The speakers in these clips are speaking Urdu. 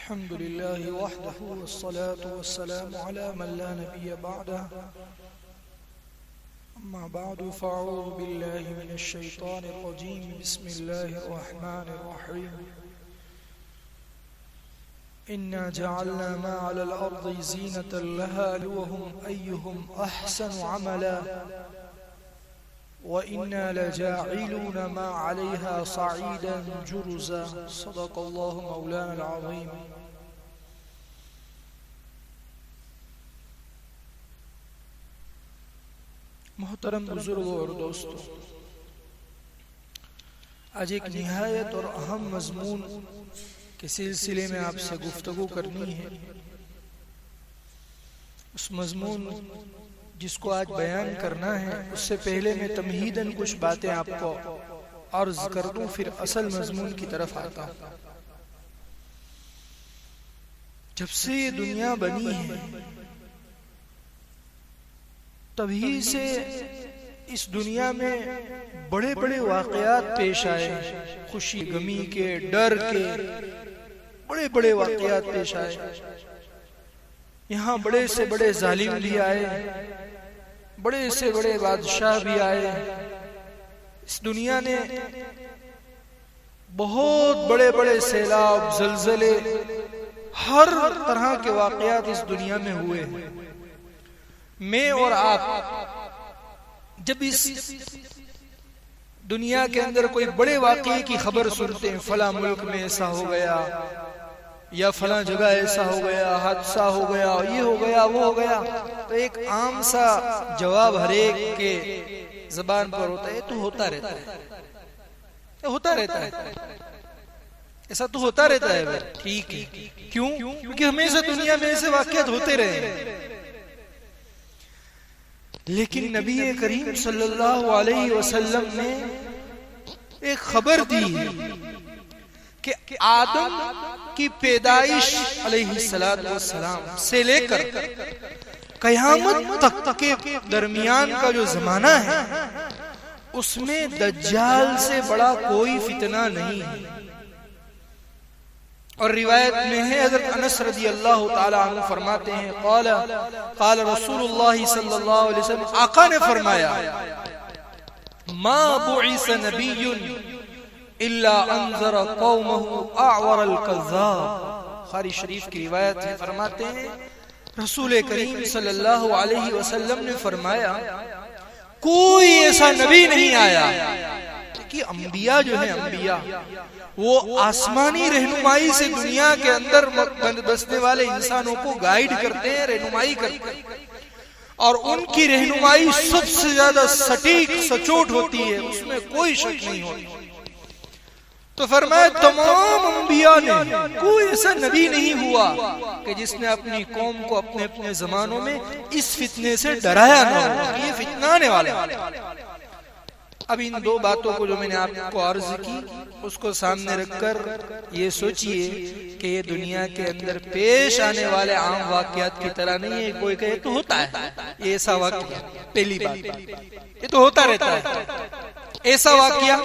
الحمد لله وحده والصلاة والسلام على من لا نبي بعده أما بعد فأعوذ بالله من الشيطان الرجيم بسم الله الرحمن الرحيم إنا جعلنا ما على الأرض زينة لها ليبلوهم أيهم أحسن عملا وَإِنَّا لَجَاعِلُونَ مَا عَلَيْهَا صَعِيدًا جُرُزًا صدق اللہ مولانا العظیم۔ محترم بزرگوں اور دوستوں، آج ایک نہایت اور اہم مضمون کے سلسلے میں آپ سے گفتگو کرنی ہے۔ اس مضمون جس کو آج بیان کرنا ہے، اس سے پہلے میں تمہیداً کچھ باتیں آپ کو عرض کر دوں، پھر اصل مضمون کی طرف آتا ہوں۔ جب سے یہ دنیا بنی ہے تبھی سے اس دنیا میں بڑے بڑے واقعات پیش آئے، خوشی غمی کے، ڈر کے، بڑے بڑے واقعات پیش آئے۔ یہاں بڑے سے بڑے ظالم بھی آئے، بڑے سے بڑے بادشاہ بھی آئے۔ اس دنیا نے بہت بڑے بڑے سیلاب، زلزلے، ہر طرح کے واقعات اس دنیا میں ہوئے ہیں۔ میں اور آپ جب اس دنیا کے اندر کوئی بڑے واقعے کی خبر سنتے ہیں، فلاں ملک میں ایسا ہو گیا، یا فلاں جگہ ایسا ہو گیا، حادثہ ہو گیا، یہ ہو گیا، وہ ہو گیا، تو ایک عام سا جواب ہر ایک کے زبان پر ہوتا ہے، تو ہوتا رہتا ہے، ہوتا رہتا ہے، ایسا تو ہوتا رہتا ہے۔ ٹھیک ہے، کیوں؟ کیونکہ ہمیشہ دنیا میں ایسے واقعات ہوتے رہے۔ لیکن نبی کریم صلی اللہ علیہ وسلم نے ایک خبر دی کہ آدم کی پیدائش علیہ السلام سے لے کر قیامت تک کے درمیان کا جو زمانہ ہے، اس میں دجال سے بڑا کوئی فتنہ نہیں ہے۔ اور روایت میں ہے، حضرت انس رضی اللہ تعالی عنہ فرماتے ہیں، قال رسول اللہ صلی اللہ علیہ وسلم، آقا نے فرمایا، ما بعث نبی الا انذر قومه اعور الكذاب۔ بخاری شریف کی روایت ہے، فرماتے ہیں رسول کریم صلی اللہ علیہ وسلم نے فرمایا، کوئی ایسا نبی نہیں آیا کہ انبیاء جو ہیں، انبیاء وہ آسمانی رہنمائی سے دنیا کے اندر بسنے والے انسانوں کو گائیڈ کرتے ہیں، رہنمائی کرتے ہیں، اور ان کی رہنمائی سب سے زیادہ سٹیک، سچوٹ ہوتی ہے، اس میں کوئی شک نہیں ہوتی۔ تو فرمایا تمام انبیاء نے، کوئی ایسا نبی نہیں ہوا کہ جس نے اپنی قوم کو اپنے اپنے زمانوں میں اس فتنے سے ڈرایا نہ ہو، یہ فتنہ آنے والا ہے۔ اب ان دو باتوں کو جو میں نے آپ کو عرض کی، اس کو سامنے رکھ کر یہ سوچئے کہ یہ دنیا کے اندر پیش آنے والے عام واقعات کی طرح نہیں ہے۔ کوئی کہے تو ہوتا ہے، یہ ایسا واقعہ، پہلی بات یہ تو ہوتا رہتا ہے، ایسا واقعہ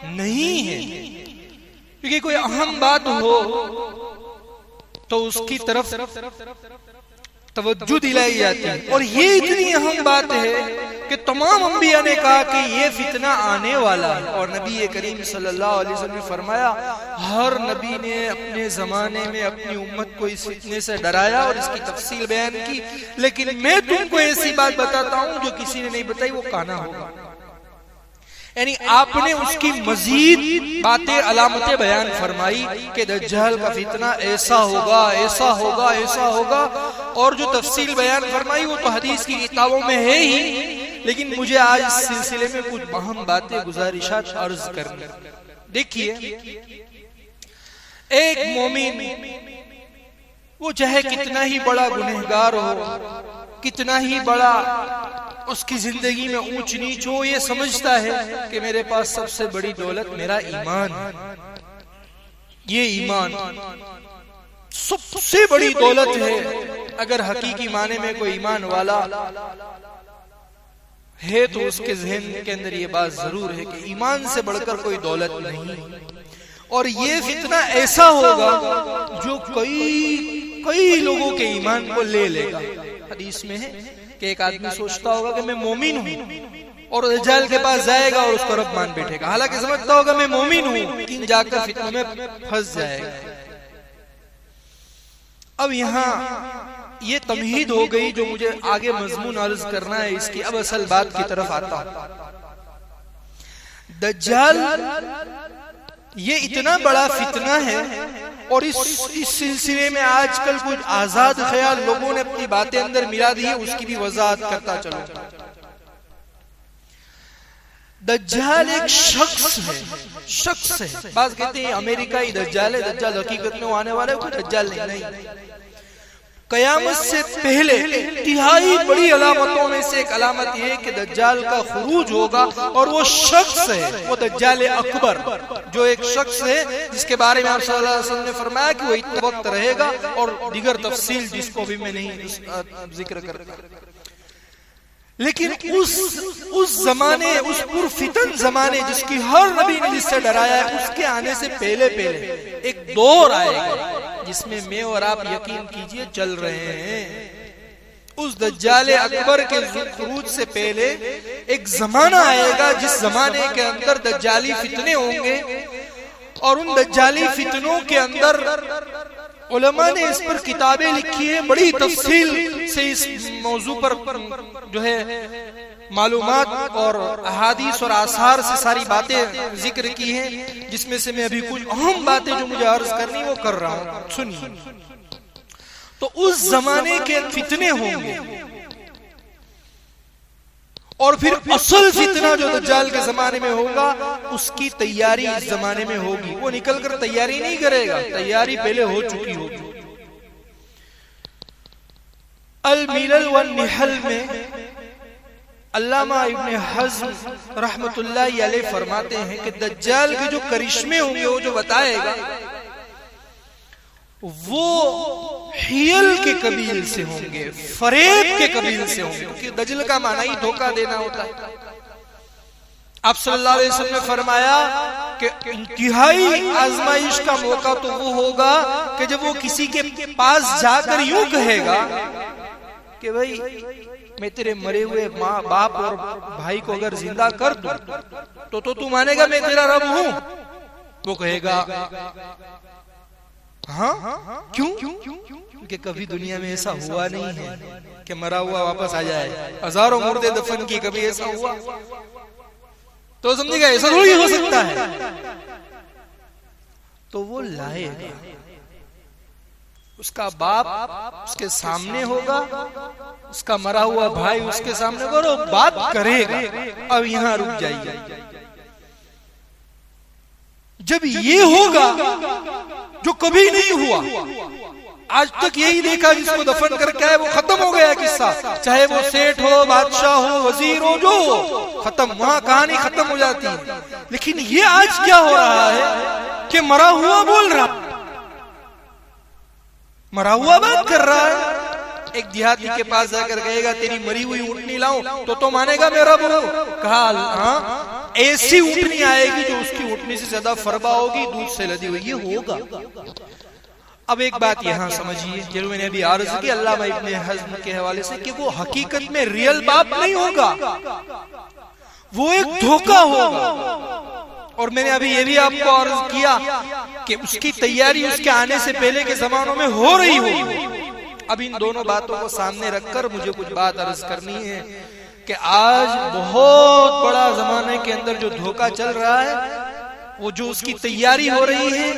نہیں ہے۔ کیونکہ کوئی اہم بات ہو تو اس کی طرف توجہ دلائی جاتی ہے، اور یہ اتنی اہم بات ہے کہ تمام انبیاء نے کہا کہ یہ فتنہ آنے والا ہے، اور نبی کریم صلی اللہ علیہ وسلم نے فرمایا، ہر نبی نے اپنے زمانے میں اپنی امت کو اس فتنے سے ڈرایا اور اس کی تفصیل بیان کی، لیکن میں تم کو ایسی بات بتاتا ہوں جو کسی نے نہیں بتائی، وہ کانا ہوگا۔ یعنی آپ نے اس کی مزید باتیں، علامتیں بیان فرمائی کہ دجال کا فتنہ ایسا ہوگا، ایسا ہوگا، ایسا ہوگا، اور جو تفصیل بیان فرمائی وہ تو حدیث کی کتابوں میں ہے ہی، لیکن مجھے آج اس سلسلے میں کچھ اہم باتیں، گزارشات عرض کرنی۔ دیکھیے، ایک مومن وہ چاہے کتنا ہی بڑا گنہگار ہو، کتنا ہی بڑا اس کی زندگی میں اونچ نیچ ہو، یہ سمجھتا ہے کہ میرے پاس سب سے بڑی دولت میرا ایمان، یہ ایمان سب سے بڑی دولت ہے۔ اگر حقیقی معنی میں کوئی ایمان والا ہے تو اس کے ذہن کے اندر یہ بات ضرور ہے کہ ایمان سے بڑھ کر کوئی دولت نہیں، اور یہ فتنہ ایسا ہوگا جو کئی لوگوں کے ایمان کو لے لے گا. حدیث میں ہے کہ ایک آدمی سوچتا ہوگا کہ میں مومن ہوں اور دجال کے پاس جائے گا اور اس کو رب مان بیٹھے گا، حالانکہ سمجھتا ہوگا میں مومن ہوں، لیکن جا کر فتنہ میں پھنس جائے گا. اب یہاں یہ تمہید ہو گئی جو مجھے آگے مضمون عرض کرنا ہے اس کی. اب اصل بات کی طرف آتا ہوں. دجال یہ اتنا بڑا فتنہ ہے اور اس سلسلے میں آج کل کچھ آزاد خیال لوگوں نے اپنی باتیں اندر ملا دی ہے، اس کی بھی وضاحت کرتا چلو. دجال ایک شخص ہے. بعض کہتے ہیں امریکائی دجال ہے، دجال حقیقت میں آنے والا ہے، کوئی دجال نہیں. قیامت سے پہلے انتہائی بڑی علامتوں میں سے ایک علامت یہ ہے کہ دجال کا خروج ہوگا، اور وہ شخص ہے، وہ دجال اکبر، جو ایک شخص ہے جس کے بارے میں آپ صلی اللہ علیہ وسلم نے فرمایا کہ وہ اتنا وقت رہے گا، اور دیگر تفصیل جس کو بھی میں نہیں ذکر کرتا. لیکن اس زمانے، اس پرفتن زمانے جس کی ہر نبی نے جس سے ڈرایا ہے، اس کے آنے سے پہلے ایک دور آئے گا جس میں میں اور آپ یقین کیجئے چل رہے ہیں. اس دجال اکبر کے خروج سے پہلے ایک زمانہ آئے گا جس زمانے کے اندر دجالی فتنے ہوں گے، اور ان دجالی فتنوں کے اندر علماء نے اس پر کتابیں لکھی ہیں، بڑی تفصیل سے اس موضوع پر جو ہے معلومات اور احادیث اور آثار سے ساری باتیں ذکر کی ہیں، جس میں سے میں ابھی کچھ اہم باتیں جو مجھے عرض کرنی وہ کر رہا ہوں. سنیے. تو اس زمانے کے فتنے ہوں گے، اور پھر اصل فتنہ جو دجال کے زمانے میں ہوگا اس کی تیاری اس زمانے میں ہوگی. وہ نکل کر تیاری نہیں کرے گا، تیاری پہلے ہو چکی ہوگی. الملل والنحل میں علامہ ابن حزم رحمت اللہ علیہ فرماتے ہیں کہ دجال کے جو کرشمے ہوں گے وہ جو بتائے گا وہ حیل کے قبیل سے ہوں گے، فریب کے قبیل سے ہوں گے، کیونکہ دجل کا معنی ہی دھوکہ دینا ہوتا ہے. آپ صلی اللہ علیہ وسلم نے فرمایا کہ انتہائی آزمائش کا موقع تو وہ ہوگا کہ جب وہ کسی کے پاس جا کر یوں کہے گا کہ بھائی میں تیرے مرے ہوئے ماں باپ اور بھائی کو اگر زندہ کر دوں تو مانے گا میں تیرا رب ہوں. وہ کہے گا ہاں کیوں؟ کیونکہ کبھی دنیا میں ایسا ہوا نہیں ہے کہ مرا ہوا واپس آ جائے. ہزاروں مردے دفن کی، کبھی ایسا ہوا؟ تو سمجھے گا ایسا تھوڑی ہو سکتا ہے. تو وہ لائے گا، اس کا باپ اس کے سامنے ہوگا، اس کا مرا ہوا بھائی اس کے سامنے ہوگا، اور بات کرے گا. اب یہاں رک جائیے. جب یہ ہوگا جو کبھی نہیں ہوا، آج تک یہی دیکھا جس کو دفن کر کے وہ ختم ہو گیا قصہ، چاہے وہ سیٹ ہو، بادشاہ ہو، وزیر ہو، جو ہو، ختم، وہاں کہانی ختم ہو جاتی ہے. لیکن یہ آج کیا ہو رہا ہے کہ مرا ہوا بول رہا، مرا ہوا بات کر رہا ہے. ایک دیہاتی کے پاس جا کر کہے گا تیری مری ہوئی اونٹنی لاؤں تو مانے گا میرا برو. کہا ہاں ایسی اونٹنی آئے گی جو اس کی اونٹنی سے زیادہ فربا ہوگی، دودھ سے لدی ہوئی. یہ ہوگا. اب ایک بات یہاں سمجھیے جو میں نے ابھی عرض کی علامہ ابن حزم کے حوالے سے، کہ وہ حقیقت میں ریئل باپ نہیں ہوگا، وہ ایک دھوکہ ہوگا. اور میں نے ابھی یہ بھی آپ کو عرض کیا کہ اس کی تیاری اس کے آنے سے پہلے کے زمانوں میں ہو رہی ہوگی. اب ان دونوں باتوں کو سامنے رکھ کر مجھے کچھ بات عرض کرنی ہے کہ آج بہت بڑا زمانے کے اندر جو دھوکہ چل رہا ہے، وہ جو اس کی تیاری ہو رہی ہے،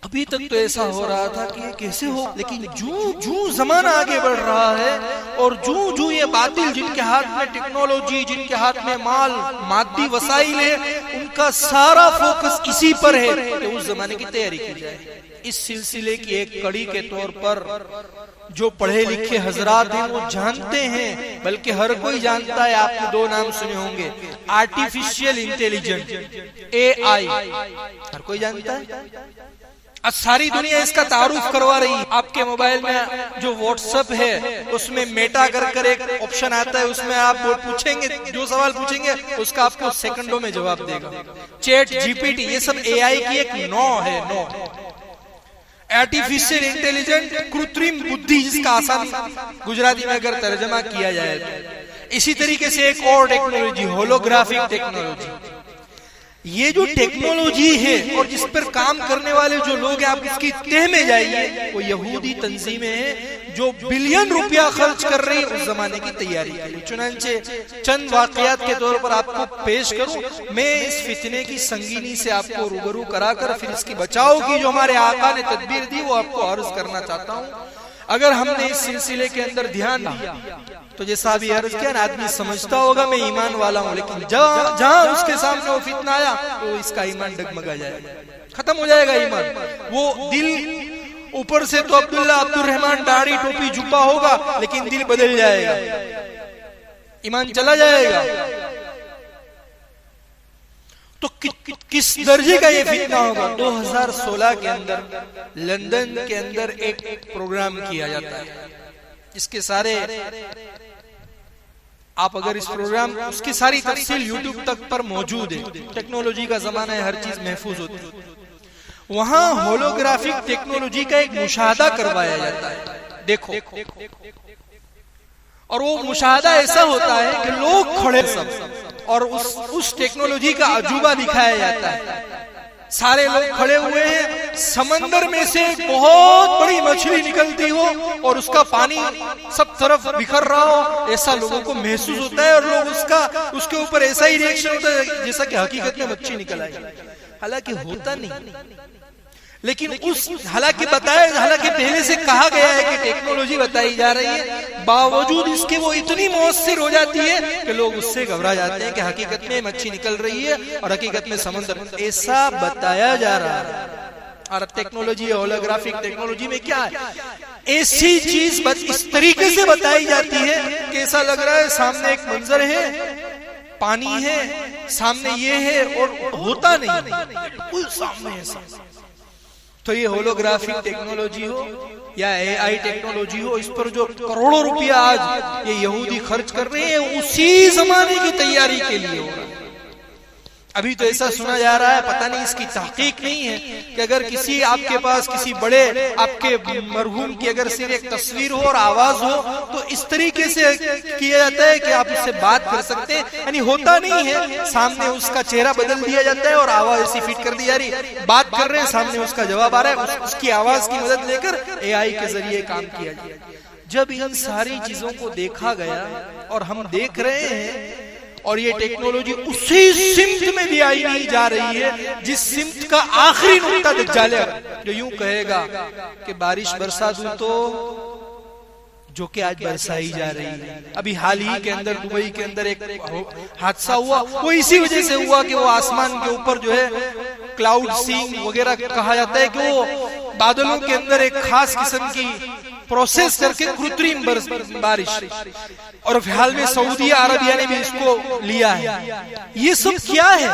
ابھی تک تو ایسا ہو رہا تھا کہ یہ کیسے ہو، لیکن جو زمانہ آگے بڑھ رہا ہے اور جو یہ باطل جن کے ہاتھ میں ٹیکنالوجی، جن کے ہاتھ میں مال، مادی وسائل ہے، ان کا سارا فوکس اسی پر ہے کہ اس زمانے کی تیاری کی جائے. اس سلسلے کی ایک کڑی کے طور پر جو پڑھے لکھے حضرات ہیں وہ جانتے ہیں، بلکہ ہر کوئی جانتا ہے. آپ نے دو نام سنے ہوں گے، آرٹیفیشل انٹیلیجنس، اے آئی. ہر کوئی جانتا ہے آج ساری دنیا اس کا تعارف کروا رہی ہے. آپ کے موبائل میں جو واٹس ایپ ہے اس میں میٹا کر ایک آپشن آتا ہے, اس میں آپ پوچھیں گے, جو سوال پوچھیں گے اس کا آپ کو سیکنڈوں میں جواب دے گا. چیٹ جی پی ٹی, یہ سب اے آئی کی ایک نو ہے, نو آرٹیفیشل انٹیلیجنٹ, کرترم بدھی, جس کا آسان گجراتی میں اگر ترجمہ کیا جائے تو. اسی طریقے سے ایک اور ٹیکنالوجی, ہولوگرافک ٹیکنالوجی. یہ جو ٹیکنالوجی ہے اور جس پر کام کرنے والے جو لوگ ہیں, آپ اس کی تہ میں جائیے, وہ یہودی تنظیمیں ہیں جو بلین روپیہ خرچ کر رہی ہیں اس زمانے کی تیاری کے لیے. چنانچہ چند واقعات کے طور پر آپ کو پیش کروں, میں اس فتنے کی سنگینی سے آپ کو روبرو کرا کر پھر اس کی بچاؤ کی جو ہمارے آقا نے تدبیر دی وہ آپ کو عرض کرنا چاہتا ہوں. اگر ہم نے اس سلسلے کے اندر دھیان دیا تو جیسا بھی عرض کیا نا, آدمی سمجھتا ہوگا میں ایمان والا ہوں, لیکن جہاں اس کے سامنے وہ فتنہ آیا تو اس کا ایمان ڈگمگا جائے گا, ختم ہو جائے گا ایمان. وہ دل اوپر سے تو عبداللہ عبد الرحمن داڑھی ٹوپی جھپا ہوگا, لیکن دل بدل جائے گا, ایمان چلا جائے گا. تو کس درجے کا یہ فتنہ ہوگا. 2016 کے اندر لندن کے اندر ایک پروگرام کیا جاتا ہے, اس کے سارے آپ اگر اس پروگرام, اس کی ساری تفصیل یوٹیوب تک پر موجود ہے. ٹیکنالوجی کا زمانہ ہے, ہر چیز محفوظ ہوتی ہے. وہاں ہولوگرافک ٹیکنالوجی کا ایک مشاہدہ کروایا جاتا ہے. دیکھو, اور وہ مشاہدہ ایسا ہوتا ہے کہ لوگ کھڑے سب اور اس ٹیکنالوجی کا عجوبہ دکھایا جاتا ہے. سارے لوگ کھڑے ہوئے ہیں, سمندر میں سے بہت بڑی مچھلی نکلتی ہو اور اس کا پانی سب طرف بکھر رہا ہو, ایسا لوگوں کو محسوس ہوتا ہے, اور لوگ اس کے اوپر ایسا ہی ریئیکشن ہوتا ہے جیسا کہ حقیقت میں مچھلی نکل آئی, حالانکہ ہوتا نہیں. لیکن حالانکہ پہلے سے کہا گیا ہے کہ ٹیکنالوجی بتائی جا رہی ہے, باوجود اس کے وہ اتنی مؤثر ہو جاتی ہے کہ لوگ اس سے گھبرا جاتے ہیں کہ حقیقت میں مچھلی نکل رہی ہے اور حقیقت میں سمندر, ایسا بتایا جا رہا ہے. اور ٹیکنالوجی, ہولوگرافک ٹیکنالوجی میں کیا ہے, ایسی چیز اس طریقے سے بتائی جاتی ہے کہ ایسا لگ رہا ہے سامنے ایک منظر ہے, پانی ہے سامنے, یہ ہے, اور ہوتا نہیں, کوئی سامنے ایسا. تو یہ ہولوگرافک ٹیکنالوجی ہو یا اے آئی ٹیکنالوجی ہو, اس پر جو کروڑوں روپیہ آج یہ یہودی خرچ کر رہے ہیں, اسی زمانے کی تیاری کے لیے ہو رہا ہے. ابھی تو ایسا سنا جا رہا ہے, پتہ نہیں اس کی تحقیق نہیں ہے, کہ اگر کسی آپ کے پاس کسی بڑے آپ کے مرحوم کی اگر صرف ایک تصویر ہو اور آواز ہو تو اس طریقے سے کیا جاتا ہے کہ آپ اس سے بات کر سکتے ہیں. یعنی ہوتا نہیں ہے, سامنے اس کا چہرہ بدل دیا جاتا ہے اور آواز ایسی فٹ کر دی جا رہی, بات کر رہے ہیں, سامنے اس کا جواب آ رہا ہے, اس کی آواز کی مدد لے کر اے آئی کے ذریعے کام کیا جائے. جب ان ساری چیزوں کو دیکھا گیا اور ہم دیکھ رہے ہیں, اور یہ ٹیکنالوجی اسی سمت میں بھی آئی نہیں جا رہی ہے جس سمت کا آخری نقطہ دجال ہے, جو یوں کہے گا کہ بارش برسا دوں تو, جو کہ آج برسائی جا رہی ہے. ابھی حال ہی کے اندر دبئی کے اندر ایک حادثہ ہوا, وہ اسی وجہ سے ہوا کہ وہ آسمان کے اوپر جو ہے کلاؤڈ سینگ وغیرہ کہا جاتا ہے کہ وہ بادلوں کے اندر ایک خاص قسم کی پروسیس کر کے کرترم بارش, اور فی الحال میں سعودی عربیہ نے بھی اس کو لیا ہے. یہ سب کیا ہے,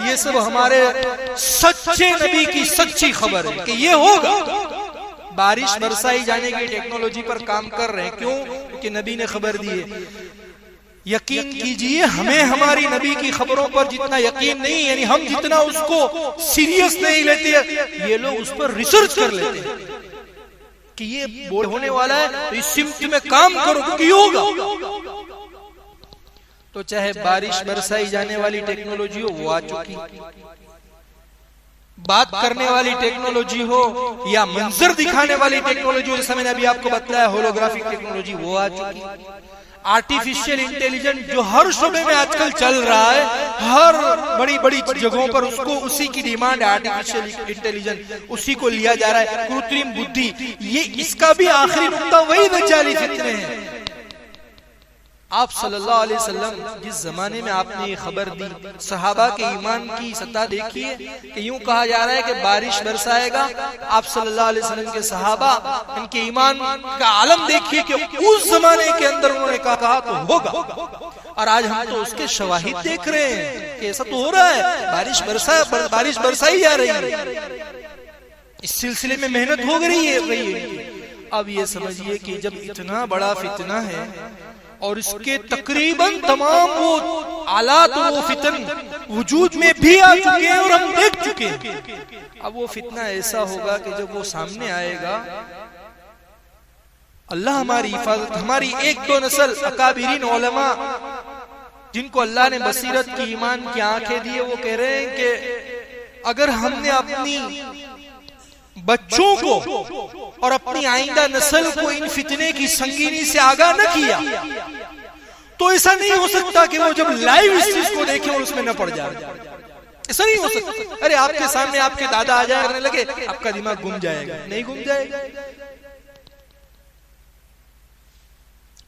یہ سب ہمارے سچے نبی کی سچی خبر ہے کہ یہ ہوگا. بارش برسائی جانے کی ٹیکنالوجی پر کام کر رہے ہیں, کیوں؟ کہ نبی نے خبر دی ہے. یقین کیجئے, ہمیں ہماری نبی کی خبروں پر جتنا یقین نہیں, یعنی ہم جتنا اس کو سیریس نہیں لیتے, یہ لوگ اس پر ریسرچ کر لیتے ہیں کہ یہ ہونے والا ہے, تو اس سمت میں کام کرو کیونکہ یہ ہوگا. تو چاہے بارش برسائی جانے والی ٹیکنالوجی ہو وہ آ چکی, بات کرنے والی ٹیکنالوجی ہو یا منظر دکھانے والی ٹیکنالوجی ہو, جیسا میں نے ابھی آپ کو بتایا ہولوگرافک ٹیکنالوجی وہ آ چکی. آرٹیفیشل انٹیلیجنٹ جو ہر شعبے میں آج کل چل رہا ہے, ہر بڑی بڑی جگہوں پر اس کو اسی کی ڈیمانڈ ہے, آرٹیفیشل انٹیلیجنٹ اسی کو لیا جا رہا ہے, کرترم بدھی. یہ اس کا بھی آخری نقطہ وہی دجالی فتنے ہیں. آپ صلی اللہ علیہ وسلم جس زمانے میں آپ نے یہ خبر دی, صحابہ کے ایمان کی سطح دیکھیے کہ یوں کہا جا رہا ہے کہ بارش برسائے گا. آپ صلی اللہ علیہ وسلم کے صحابہ, ان کے ایمان کا عالم دیکھیے کہ اس زمانے کے اندر انہوں نے کہا تو ہوگا, اور آج ہم تو اس کے شواہد دیکھ رہے ہیں کہ ایسا تو ہو رہا ہے, بارش برسائی جا رہی ہے. اس سلسلے میں محنت ہو رہی ہے. اب یہ سمجھیے کہ جب اتنا بڑا فتنہ ہے اور اس کے تقریباً تمام وہ آلات وہ فتن وجود میں بھی آ چکے ہیں اور ہم دیکھ چکے ہیں. اب وہ فتنہ ایسا ہوگا کہ جب وہ سامنے آئے گا، اللہ ہماری حفاظت، ہماری ایک دو نسل اکابرین علماء جن کو اللہ نے بصیرت کی، ایمان کی آنکھیں دیے، وہ کہہ رہے ہیں کہ اگر ہم نے اپنی بچوں کو اور اپنی آئندہ نسل کو ان فتنے کی سنگینی سے آگاہ نہ کیا تو ایسا نہیں ہو سکتا کہ وہ جب لائیو اس چیز کو دیکھیں اور اس میں نہ پڑ جائے. ایسا نہیں ہو سکتا. ارے آپ کے سامنے آپ کے دادا آ جائے کرنے لگے، آپ کا دماغ گم جائے گا. نہیں گم جائے گا.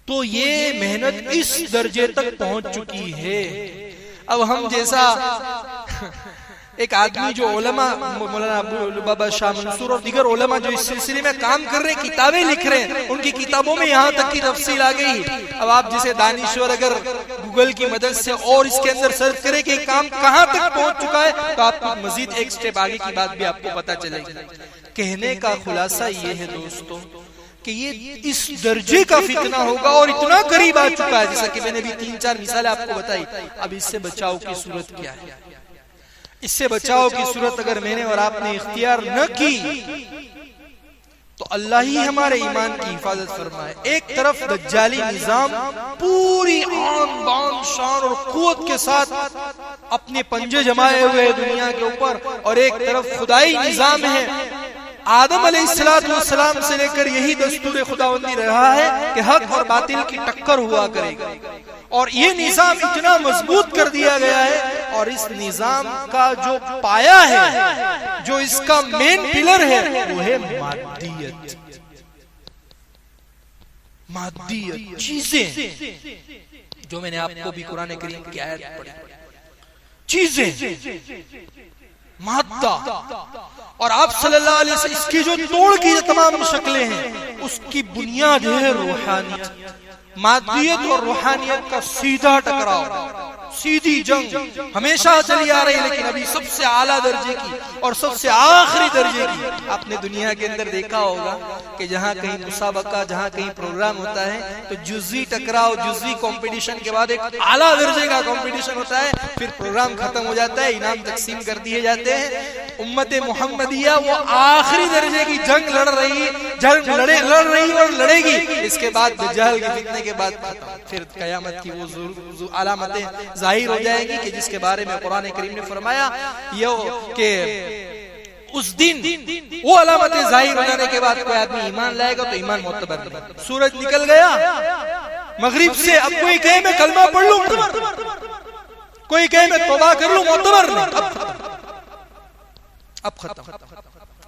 تو یہ محنت اس درجے تک پہنچ چکی ہے. اب ہم جیسا ایک آدمی جو علماء مولانا بابا شاہ منصور اور دیگر علماء جو اس سلسلے میں کام کر رہے ہیں، کتابیں لکھ رہے ہیں، ان کی کتابوں میں یہاں تک کی تفصیل آ گئی. اب آپ جیسے دانشور اگر گوگل کی مدد سے اور اس کے اندر سرچ کریں کہ کام کہاں تک پہنچ چکا ہے تو آپ کو مزید ایک سٹیپ آگے کی بات بھی آپ کو پتہ چلے گی. کہنے کا خلاصہ یہ ہے دوستو کہ یہ اس درجے کا فتنہ ہوگا اور اتنا قریب آ چکا ہے، جیسا کہ میں نے بھی 3-4 مثالیں آپ کو بتائی. اب اس سے بچاؤ کی صورت کیا ہے؟ اس سے بچاؤ کی صورت اگر میں نے اور آپ نے اختیار نہ کی تو اللہ ہی ہمارے ایمان کی حفاظت فرمائے. ایک طرف دجالی نظام پوری آن بان شان اور قوت کے ساتھ اپنے پنجے جمائے ہوئے دنیا کے اوپر، اور ایک طرف خدائی نظام ہے. آدم علیہ السلام سے لے کر یہی دستور خداوندی رہا ہے کہ حق اور باطل کی ٹکر ہوا کرے گا، اور یہ نظام اتنا مضبوط کر دیا گیا ہے. اور اس نظام کا جو پایا ہے، جو اس کا مین پلر ہے، وہ ہے مادیت. مادیت چیزیں، جو میں نے آپ کو بھی قرآن کریم کی آیت پڑھی، چیزیں، مادہ. اور آپ صلی اللہ علیہ وسلم اس کی جو توڑ کی تمام شکلیں ہیں، اس کی بنیاد ہے روحانیت. مادیت اور روحانیت کا سیدھا ٹکراؤ، سیدھی جنگ ہمیشہ چلی آ رہی ہے، لیکن ابھی سب سے اعلیٰ درجے کی اور سب سے آخری درجے کی آپ نے دنیا کے اندر دیکھا ہوگا کہ جہاں کہیں مسابقہ، جہاں کہیں پروگرام ہوتا ہے تو جزوی ٹکراؤ، جزوی کمپٹیشن کے بعد ایک اعلیٰ درجے کا کمپٹیشن ہوتا ہے، پھر پروگرام ختم ہو جاتا ہے، انعام تقسیم کر دیے جاتے ہیں. امت محمدیہ وہ آخری درجے کی جنگ لڑ رہی اور لڑے گی. اس کے بعد دجال کے فتنے کے بعد پھر قیامت کی وہ علامتیں ظاہر ہو جائیں گی کہ جس کے بارے میں قرآن کریم نے فرمایا یہ کہ اس دن وہ علامتیں ظاہر ہو جانے کے بعد کوئی آدمی ایمان لائے گا تو ایمان معتبر نہیں. سورج نکل گیا مغرب سے، اب کوئی کہے میں کلمہ پڑھ لوں، کوئی کہے میں توبہ کر لوں، معتبر نہیں. اب ختم.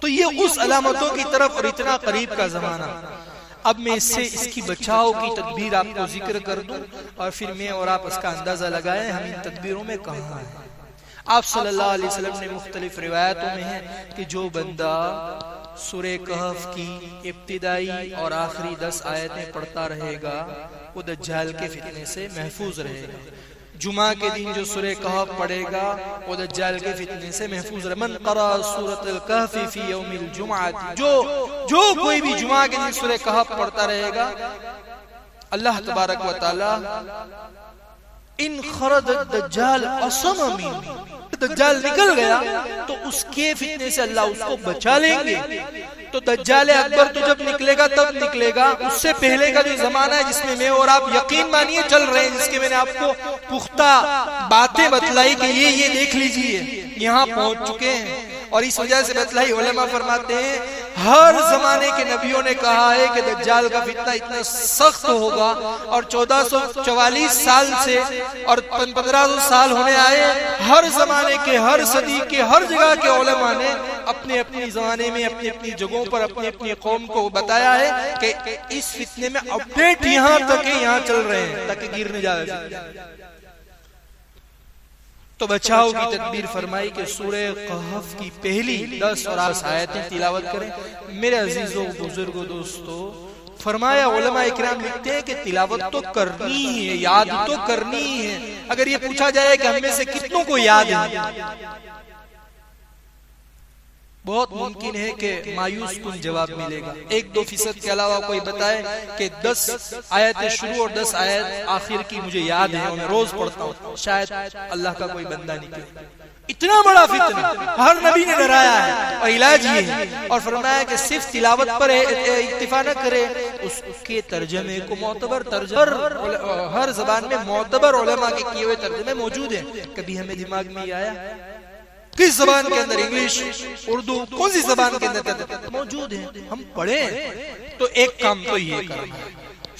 تو یہ اس علامتوں کی طرف اور اتنا قریب کا زمانہ. اب میں اس سے اس کی بچاؤ کی تدبیر آپ کو ذکر کر دوں اور پھر میں اور آپ اس کا اندازہ لگائیں ہم ان تدبیروں میں کہاں ہیں. آپ صلی اللہ علیہ وسلم نے مختلف روایتوں میں ہے کہ جو بندہ سورہ کہف کی ابتدائی اور آخری 10 آیتیں پڑھتا رہے گا وہ دجال کے فتنے سے محفوظ رہے گا. جمعہ کے دن جو سورہ کہف پڑھے گا وہ دجال کے فتنے سے محفوظ رہے. من قرأ سورۃ الکہف فی یوم الجمعہ، جو کوئی بھی جمعہ کے دن سورہ کہف پڑھتا رہے گا، اللہ تبارک و تعالی ان خرج الدجال عصم منہ، دجال نکل گیا تو اس کے فتنے سے اللہ اس کو بچا لیں گے. تو دجال اکبر تو جب نکلے گا تب نکلے گا، اس سے پہلے کا جو زمانہ ہے جس میں اور آپ یقین مانیے چل رہے ہیں، جس کے میں نے آپ کو پختہ باتیں بتلائی کہ یہ دیکھ لیجئے یہاں پہنچ چکے ہیں. اور اس وجہ سے بتلائی علماء فرماتے ہیں ہر زمانے کے نبیوں نے کہا ہے کہ دجال کا فتنہ اتنا سخت ہوگا، اور 1444 سال سے اور 1500 سال ہونے آئے، ہر زمانے کے، ہر صدی کے، ہر جگہ کے علماء نے اپنے اپنے زمانے میں اپنی اپنی جگہوں پر اپنی اپنی قوم کو بتایا ہے کہ اس فتنے میں اپڈیٹ یہاں تک ہے، یہاں چل رہے ہیں تاکہ گر نہ جائے. تو بچاؤ کی تدبیر فرمائی کہ سورہ کہف کی پہلی 10 اور 8 آیتیں تلاوت کریں. میرے عزیزوں، بزرگوں، دوستو، فرمایا علماء اکرام لکھتے ہیں کہ تلاوت تو کرنی ہی ہے، یاد تو کرنی ہی ہے. اگر یہ پوچھا جائے کہ ہم میں سے کتنوں کو یاد ہے بہت ممکن ہے کہ مایوس کن جواب ملے گا. 1-2% کے علاوہ کوئی بتائے کہ 10 آیت شروع اور 10 آیت آخر کی مجھے یاد ہے اور میں روز پڑھتا ہوں. شاید اللہ کا کوئی بندہ نکلے. اتنا بڑا فتنہ ہر نبی نے ڈرایا ہے اور علاج یہ ہے اور فرمایا کہ صرف تلاوت پر اکتفا نہ کرے, اس کے ترجمے کو معتبر ترجمہ ہر زبان میں معتبر علماء کے کیے ہوئے ترجمے موجود ہیں. کبھی ہمیں دماغ میں یہ آیا کس زبان کے اندر انگلش اردو کون سی زبان کے اندر موجود ہیں, ہم پڑھیں. تو ایک کام تو یہ کرنا ہے,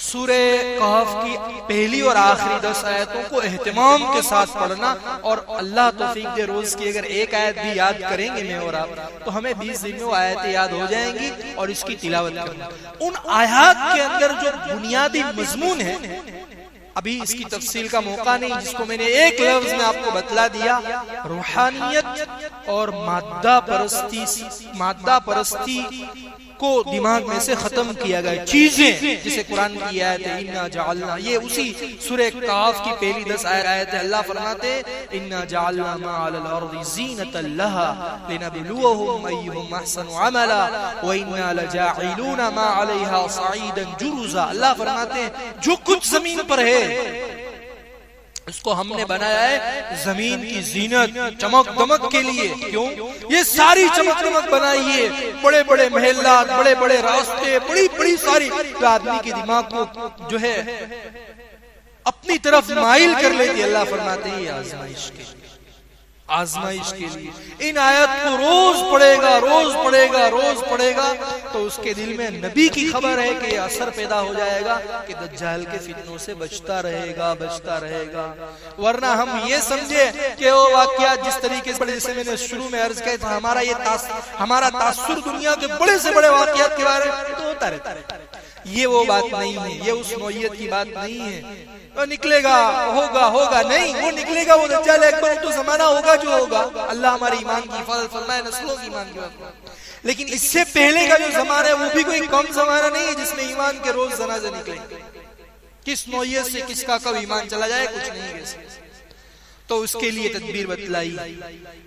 سورہ کہف کی پہلی اور آخری 10 آیتوں کو اہتمام کے ساتھ پڑھنا, اور اللہ توفیق دے روز کی اگر ایک آیت بھی یاد کریں گے میں اور آپ تو ہمیں 20 دن میں وہ آیتیں یاد ہو جائیں گی اور اس کی تلاوت کرنا. ان آیات کے اندر جو بنیادی مضمون ہے, ابھی اس کی تفصیل کا موقع نہیں, جس کو میں نے ایک لفظ میں آپ کو بتلا دیا, روحانیت اور مادہ پرستی کو دماغ میں سے ختم کیا گیا چیزیں, جسے قرآن کی آیت ہے انا جعلنا, یہ اسی سورہ کہف کی پہلی 10 آیت ہے. اللہ فرماتے انا جعلنا ما علی الارض زینۃ لها لنبلوهم ایہم احسن عملا وانا لجاعلون ما علیہا صعیدا جرزا. اللہ فرماتے ہیں جو کچھ زمین پر ہے اس کو ہم نے بنایا ہے زمین کی زینت, چمک دمک کے لیے. کیوں یہ ساری چمک دمک بنائی ہے؟ بڑے بڑے محلات, بڑے بڑے راستے, بڑی بڑی ساری آدمی کے دماغ کو جو ہے اپنی طرف مائل کر لیتی. اللہ فرماتے ہیں یہ آزمائش کے لیے. ان آیت کو روز پڑھے گا تو اس کے دل میں نبی کی خبر ہے کہ یہ اثر پیدا ہو جائے گا کہ دجال کے فتنوں سے بچتا رہے گا. ورنہ ہم یہ سمجھے کہ وہ واقعات جس طریقے سے, جیسے میں نے شروع میں عرض کیا تھا, ہمارا تاثر دنیا کے بڑے سے بڑے واقعات کے بارے میں تو ہوتا رہتا ہے. یہ وہ بات نہیں ہے, یہ اس نوعیت کی بات نہیں ہے. وہ نکلے گا ہوگا نہیں, وہ نکلے گا, وہ دجال اکبر, تو زمانہ ہوگا جو ہوگا. اللہ ہمارے ایمان کی حفاظت فرمائے, نسلوں کی ایمان کی حفاظت. لیکن اس سے پہلے کا جو زمانہ ہے وہ بھی کوئی کم زمانہ نہیں ہے جس میں ایمان کے روز جنازے نکلیں. کس نوعیت سے کس کا کب ایمان چلا جائے کچھ نہیں کہہ سکتے. تو اس کے لیے تدبیر بتلائی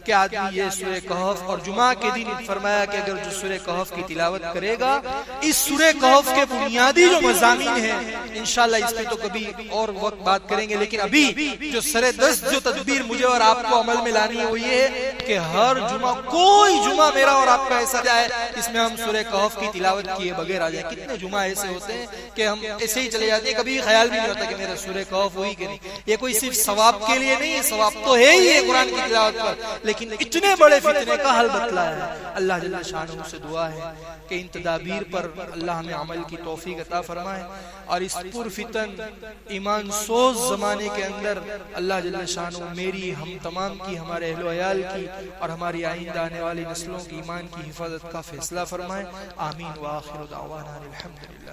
کہ آدمی یہ سورہ کہف, اور جمعہ کے دن فرمایا کہ اگر جو سورہ کہف کی تلاوت کرے گا, اس سورہ کہف کے بنیادی جو مضامین ہیں انشاءاللہ اس پہ تو کبھی اور وقت بات کریں گے, لیکن ابھی جو سر دست جو تدبیر مجھے اور آپ کو عمل میں لانی ہے وہ یہ ہے کہ ہر جمعہ, کوئی جمعہ میرا اور آپ کا ایسا جائے اس میں ہم سورہ کہف کی تلاوت کیے بغیر آ جائیں. کتنے جمعہ ایسے ہوتے ہیں کہ ہم ایسے ہی چلے جاتے ہیں, کبھی خیال بھی نہیں ہوتا کہ میرا سورہ کہف ہوئی کہ نہیں. یہ کوئی صرف ثواب کے لیے نہیں ہے, ثواب تو ہے ہی ہے قرآن کی تلاوت پر, لیکن اتنے بڑے فتنے کا حل بتلایا ہے. اللہ جل شانہ سے دعا ہے کہ ان تدابیر پر اللہ ہمیں عمل کی توفیق عطا فرمائے, اور اس پر فتن ایمان سوز زمانے کے اندر اللہ جل شانہ میری, ہم تمام کی, ہمارے اہل و عیال کی اور ہماری آئندہ آنے والی نسلوں کی ایمان کی حفاظت کا فیصلہ فرمائے. آمین. وآخر دعوانا الحمدللہ.